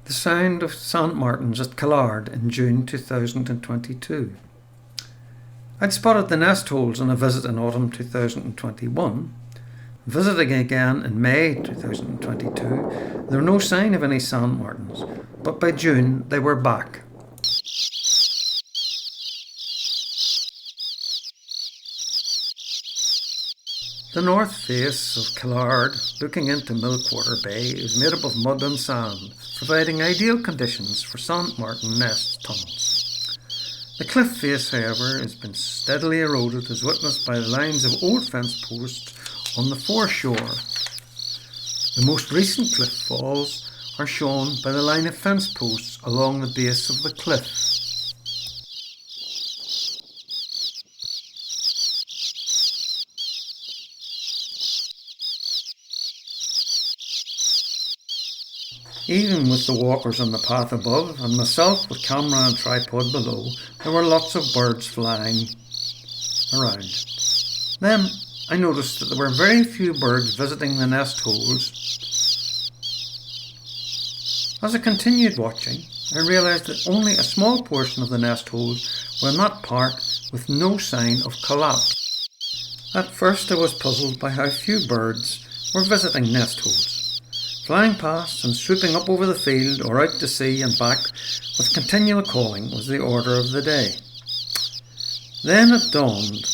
The sound of Sandmartins at Killard in June 2022. I'd spotted the nest holes on a visit in autumn 2021. Visiting again in May 2022, there were no sign of any Sandmartins, but by June they were back. The north face of Killard, looking into Milkwater Bay, is made up of mud and sand, providing ideal conditions for Sandmartin nest tunnels. The cliff face, however, has been steadily eroded, as witnessed by the lines of old fence posts on the foreshore. The most recent cliff falls are shown by the line of fence posts along the base of the cliff. Even with the walkers on the path above and myself with camera and tripod below, there were lots of birds flying around. Then I noticed that there were very few birds visiting the nest holes. As I continued watching, I realised that only a small portion of the nest holes were in that part with no sign of collapse. At first I was puzzled by how few birds were visiting nest holes. Flying past and swooping up over the field or out to sea and back with continual calling was the order of the day. Then it dawned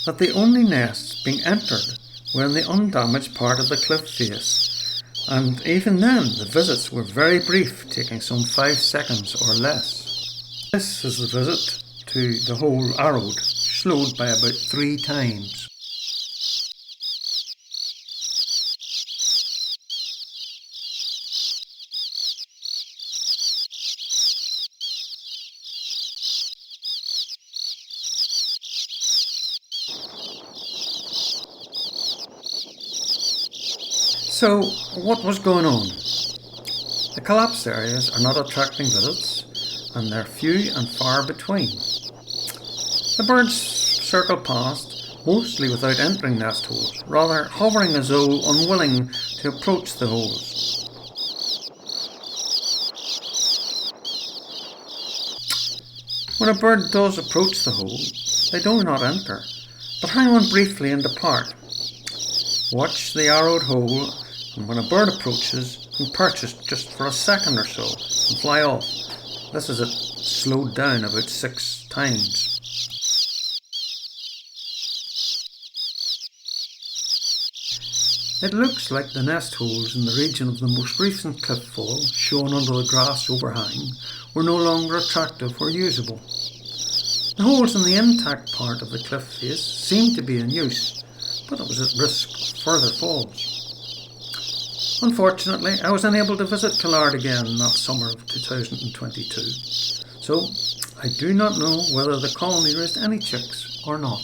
that the only nests being entered were in the undamaged part of the cliff face, and even then the visits were very brief, taking some 5 seconds or less. This is the visit to the hole arrowed, slowed by about 3 times. So, what was going on? The collapsed areas are not attracting visits, and they're few and far between. The birds circle past, mostly without entering nest holes, rather hovering as though unwilling to approach the holes. When a bird does approach the hole, they do not enter, but hang on briefly and depart. Watch the arrowed hole, and when a bird approaches, can perch just for a second or so and fly off. This is it slowed down about 6 times. It looks like the nest holes in the region of the most recent cliff fall, shown under the grass overhang, were no longer attractive or usable. The holes in the intact part of the cliff face seemed to be in use, but it was at risk of further falls. Unfortunately, I was unable to visit Killard again that summer of 2022, so I do not know whether the colony raised any chicks or not.